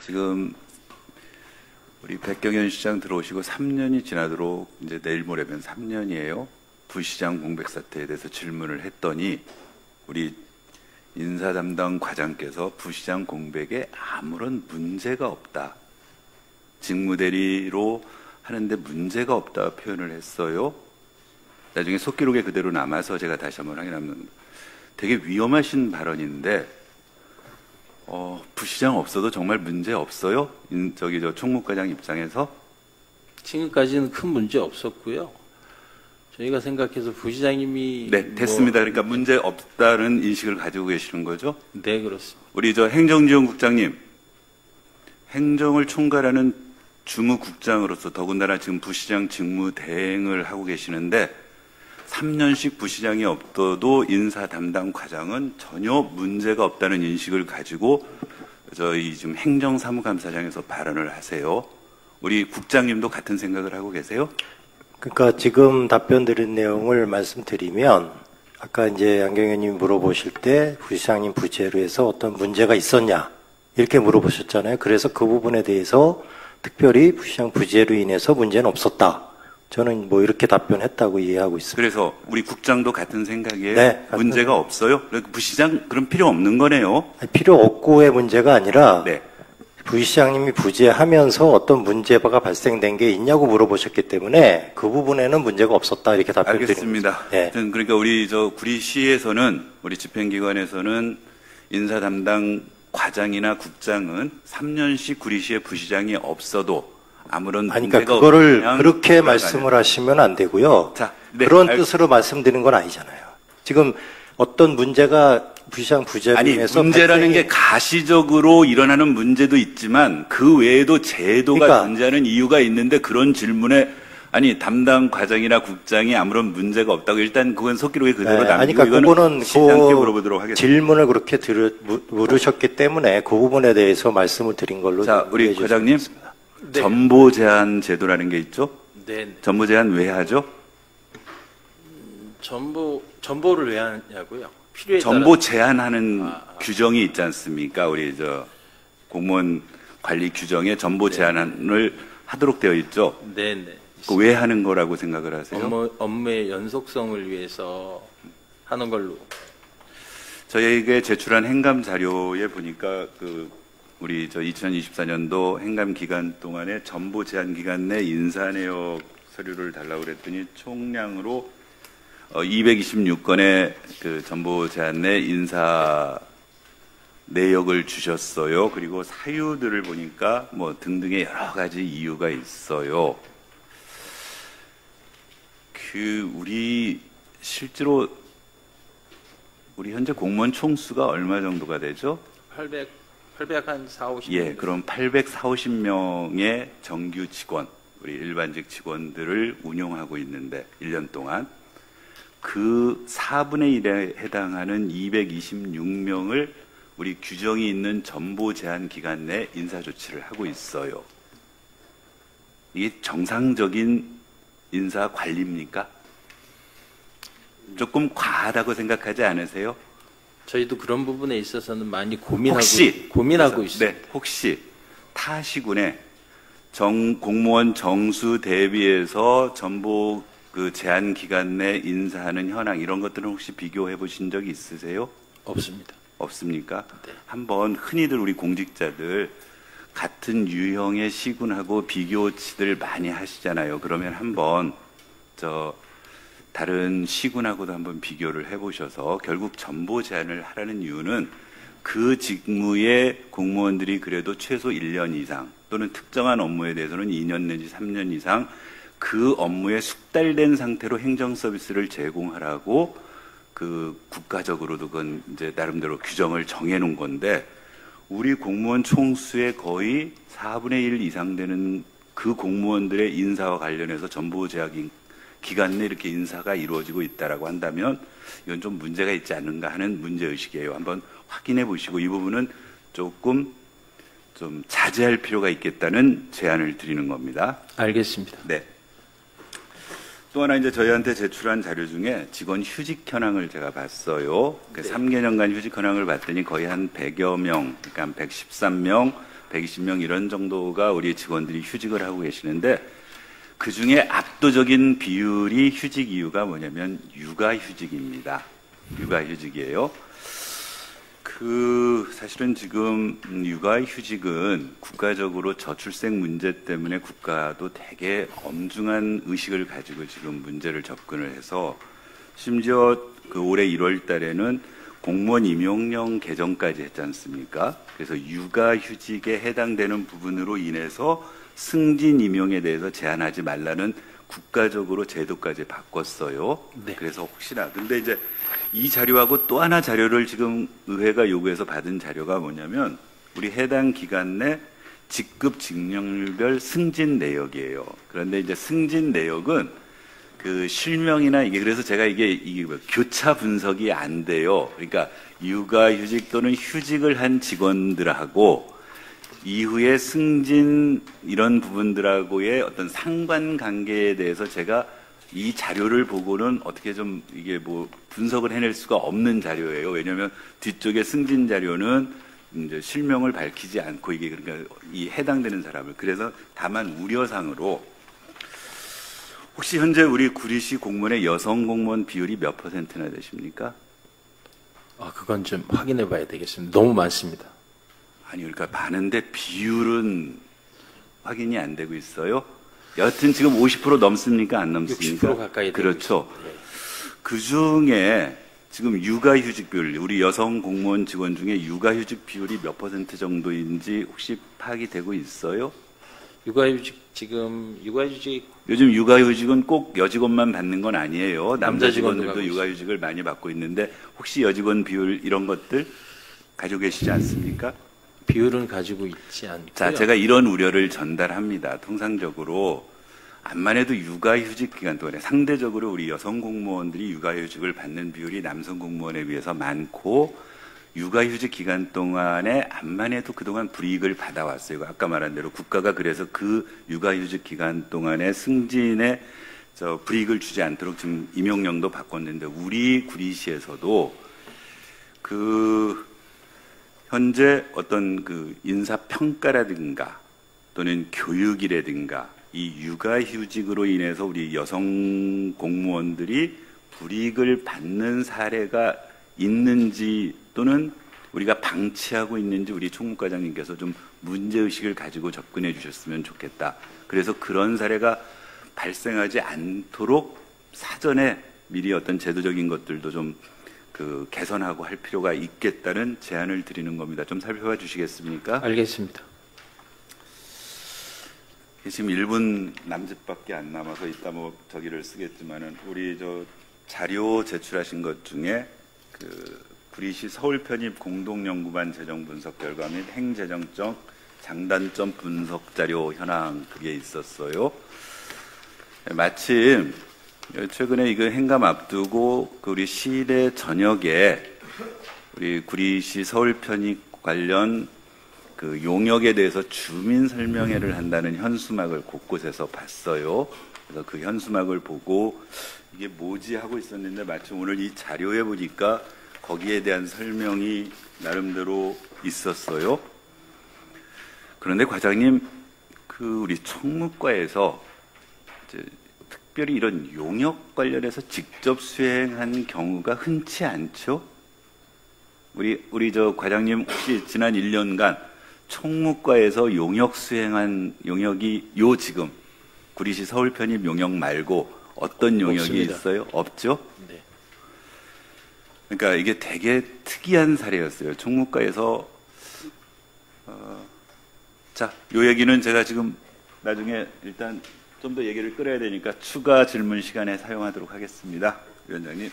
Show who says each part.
Speaker 1: 지금 우리 백경현 시장 들어오시고 3년이 지나도록 이제 내일 모레면 3년이에요. 부시장 공백 사태에 대해서 질문을 했더니 우리 인사 담당 과장께서 부시장 공백에 아무런 문제가 없다. 직무대리로 하는데 문제가 없다 표현을 했어요. 나중에 속기록에 그대로 남아서 제가 다시 한번 확인하면 되게 위험하신 발언인데 부시장 없어도 정말 문제 없어요? 저 총무과장 입장에서?
Speaker 2: 지금까지는 큰 문제 없었고요. 저희가 생각해서 부시장님이
Speaker 1: 네, 됐습니다. 그러니까 문제 없다는 인식을 가지고 계시는 거죠?
Speaker 2: 네, 그렇습니다.
Speaker 1: 우리 행정지원국장님, 행정을 총괄하는 주무국장으로서 더군다나 지금 부시장 직무 대행을 하고 계시는데 3년씩 부시장이 없어도 인사 담당 과장은 전혀 문제가 없다는 인식을 가지고 저희 지금 행정사무감사장에서 발언을 하세요. 우리 국장님도 같은 생각을 하고 계세요?
Speaker 3: 그러니까 지금 답변 드린 내용을 말씀드리면 아까 이제 양경현님이 물어보실 때 부시장님 부재로 해서 어떤 문제가 있었냐 이렇게 물어보셨잖아요. 그래서 그 부분에 대해서 특별히 부시장 부재로 인해서 문제는 없었다. 저는 뭐 이렇게 답변했다고 이해하고 있습니다.
Speaker 1: 그래서 우리 국장도 같은 생각이에요?
Speaker 3: 네.
Speaker 1: 문제가 없어요? 부시장 그럼 필요 없는 거네요?
Speaker 3: 필요 없고의 문제가 아니라
Speaker 1: 네.
Speaker 3: 부시장님이 부재하면서 어떤 문제가 발생된 게 있냐고 물어보셨기 때문에 그 부분에는 문제가 없었다 이렇게 답변드립니다.
Speaker 1: 알겠습니다.
Speaker 3: 네.
Speaker 1: 그러니까 우리 구리시에서는 우리 집행기관에서는 인사 담당 과장이나 국장은 3년씩 구리시의 부시장이 없어도 아무런
Speaker 3: 그러니까
Speaker 1: 문제가
Speaker 3: 그거를
Speaker 1: 없으면
Speaker 3: 그렇게 말씀을 하시면 안 되고요.
Speaker 1: 자, 네,
Speaker 3: 그런 뜻으로 말씀드린 건 아니잖아요. 지금 어떤 문제가 부시장 부재로
Speaker 1: 아니
Speaker 3: 인해서
Speaker 1: 문제라는 게 가시적으로 일어나는 문제도 있지만 그 외에도 제도가
Speaker 3: 그러니까
Speaker 1: 존재하는 이유가 있는데 그런 질문에 아니 담당 과장이나 국장이 아무런 문제가 없다고 일단 그건 속기록에 그대로
Speaker 3: 네,
Speaker 1: 남기고
Speaker 3: 그러니까 그거는
Speaker 1: 시장님께 물어보도록 하겠습니다.
Speaker 3: 질문을 그렇게 물으셨기 때문에 그 부분에 대해서 말씀을 드린 걸로.
Speaker 1: 자, 우리 과장님,
Speaker 2: 네.
Speaker 1: 전보 제한 제도라는 게 있죠?
Speaker 2: 네.
Speaker 1: 전보 제한 왜 하죠?
Speaker 2: 전보를 왜 하냐고요? 필요에
Speaker 1: 전보
Speaker 2: 따라
Speaker 1: 제한하는 규정이 있지 않습니까? 우리 공무원 관리 규정에 전보 제한을 하도록 되어 있죠?
Speaker 2: 네, 네.
Speaker 1: 그 왜 하는 거라고 생각을 하세요?
Speaker 2: 업무의 연속성을 위해서 하는 걸로.
Speaker 1: 저희에게 제출한 행감 자료에 보니까 우리 2024년도 행감 기간 동안에 전보 제한 기간 내 인사 내역 서류를 달라고 그랬더니 총량으로 226건의 전보 제한 내 인사 내역을 주셨어요. 그리고 사유들을 보니까 뭐 등등의 여러 가지 이유가 있어요. 우리 실제로 우리 현재 공무원 총수가 얼마 정도가 되죠?
Speaker 2: 800 한 4, 50명.
Speaker 1: 예, 그럼 840명의 정규 직원, 우리 일반직 직원들을 운용하고 있는데 1년 동안 그 4분의 1에 해당하는 226명을 우리 규정이 있는 전보 제한 기간 내 인사 조치를 하고 있어요. 이게 정상적인 인사 관리입니까? 조금 과하다고 생각하지 않으세요?
Speaker 2: 저희도 그런 부분에 있어서는 많이 고민하고 있습니다.
Speaker 1: 네, 혹시 타 시군에 공무원 정수 대비해서 전보 제한 기간 내 인사하는 현황 이런 것들은 혹시 비교해 보신 적이 있으세요?
Speaker 2: 없습니다.
Speaker 1: 없습니까?
Speaker 2: 네.
Speaker 1: 한번 흔히들 우리 공직자들 같은 유형의 시군하고 비교치들 많이 하시잖아요. 그러면 한번 다른 시군하고도 한번 비교를 해보셔서 결국 전보 제한을 하라는 이유는 그 직무의 공무원들이 그래도 최소 1년 이상 또는 특정한 업무에 대해서는 2년 내지 3년 이상 그 업무에 숙달된 상태로 행정 서비스를 제공하라고 국가적으로도 그건 이제 나름대로 규정을 정해놓은 건데 우리 공무원 총수의 거의 4분의 1 이상 되는 그 공무원들의 인사와 관련해서 전보 제한 기간 내 이렇게 인사가 이루어지고 있다라고 한다면 이건 좀 문제가 있지 않는가 하는 문제의식이에요. 한번 확인해 보시고 이 부분은 조금 좀 자제할 필요가 있겠다는 제안을 드리는 겁니다.
Speaker 2: 알겠습니다.
Speaker 1: 네. 또 하나 이제 저희한테 제출한 자료 중에 직원 휴직 현황을 제가 봤어요.
Speaker 2: 네.
Speaker 1: 3개년간 휴직 현황을 봤더니 거의 한 100여 명, 그러니까 한 113명, 120명 이런 정도가 우리 직원들이 휴직을 하고 계시는데 그 중에 압도적인 비율이 휴직 이유가 뭐냐면 육아휴직입니다. 육아휴직이에요. 사실은 지금 육아휴직은 국가적으로 저출생 문제 때문에 국가도 되게 엄중한 의식을 가지고 지금 문제를 접근을 해서 심지어 올해 1월 달에는 공무원 임용령 개정까지 했지 않습니까? 그래서 육아휴직에 해당되는 부분으로 인해서 승진 임용에 대해서 제한하지 말라는 국가적으로 제도까지 바꿨어요.
Speaker 2: 네.
Speaker 1: 그래서 혹시나. 근데 이제 이 자료하고 또 하나 자료를 지금 의회가 요구해서 받은 자료가 뭐냐면 우리 해당 기간 내 직급 직렬별 승진 내역이에요. 그런데 이제 승진 내역은 그 실명이나 이게 그래서 제가 이게 교차 분석이 안 돼요. 그러니까 육아휴직 또는 휴직을 한 직원들하고 이후에 승진 이런 부분들하고의 어떤 상관관계에 대해서 제가 이 자료를 보고는 어떻게 좀 이게 뭐 분석을 해낼 수가 없는 자료예요. 왜냐하면 뒤쪽에 승진 자료는 이제 실명을 밝히지 않고 이게 그러니까 이 해당되는 사람을 그래서 다만 우려상으로 혹시 현재 우리 구리시 공무원의 여성 공무원 비율이 몇 %나 되십니까?
Speaker 2: 그건 좀 확인해 봐야 되겠습니다. 너무 많습니다.
Speaker 1: 아니 그러니까 많은데 비율은 확인이 안 되고 있어요. 여하튼 지금 50% 넘습니까? 안 넘습니까?
Speaker 2: 60% 가까이 되고
Speaker 1: 그렇죠.
Speaker 2: 있습니다. 네.
Speaker 1: 그 중에 지금 육아휴직 비율, 우리 여성 공무원 직원 중에 육아휴직 비율이 몇 % 정도인지 혹시 파악이 되고 있어요?
Speaker 2: 육아휴직
Speaker 1: 요즘 육아휴직은 꼭 여직원만 받는 건 아니에요. 남자 직원들도
Speaker 2: 직원도
Speaker 1: 육아휴직을 많이 받고 있는데 혹시 여직원 비율 이런 것들 가지고 계시지 않습니까?
Speaker 2: 비율은 가지고 있지 않고요.
Speaker 1: 자, 제가 이런 우려를 전달합니다. 통상적으로 암만 해도 육아휴직 기간 동안에 상대적으로 우리 여성 공무원들이 육아휴직을 받는 비율이 남성 공무원에 비해서 많고 육아휴직 기간 동안에 암만 해도 그동안 불이익을 받아왔어요. 아까 말한 대로 국가가 그래서 그 육아휴직 기간 동안에 승진에 불이익을 주지 않도록 지금 임용령도 바꿨는데 우리 구리시에서도 현재 어떤 인사평가라든가 또는 교육이라든가 이 육아휴직으로 인해서 우리 여성 공무원들이 불이익을 받는 사례가 있는지 또는 우리가 방치하고 있는지 우리 총무과장님께서 좀 문제의식을 가지고 접근해 주셨으면 좋겠다. 그래서 그런 사례가 발생하지 않도록 사전에 미리 어떤 제도적인 것들도 좀 개선하고 할 필요가 있겠다는 제안을 드리는 겁니다. 좀 살펴봐 주시겠습니까?
Speaker 2: 알겠습니다.
Speaker 1: 지금 1분 남짓밖에 안 남아서 이따 저기를 쓰겠지만은 우리 자료 제출하신 것 중에 구리시 서울편입 공동연구반 재정 분석 결과 및 행재정적 장단점 분석 자료 현황 그게 있었어요. 마침 최근에 이거 행감 앞두고 우리 시내 저녁에 우리 구리시 서울편입 관련 용역에 대해서 주민 설명회를 한다는 현수막을 곳곳에서 봤어요. 그래서 그 현수막을 보고 이게 뭐지 하고 있었는데 마침 오늘 이 자료에 보니까 거기에 대한 설명이 나름대로 있었어요. 그런데 과장님, 우리 총무과에서 특별히 이런 용역 관련해서 직접 수행한 경우가 흔치 않죠? 우리 과장님 혹시 지난 1년간 총무과에서 용역이 지금 구리시 서울 편입 용역 말고 어떤 용역이
Speaker 2: 없습니다.
Speaker 1: 있어요? 없죠?
Speaker 2: 네.
Speaker 1: 그러니까 이게 되게 특이한 사례였어요. 총무과에서 요 얘기는 제가 지금 나중에 일단 좀 더 얘기를 끌어야 되니까 추가 질문 시간에 사용하도록 하겠습니다. 위원장님.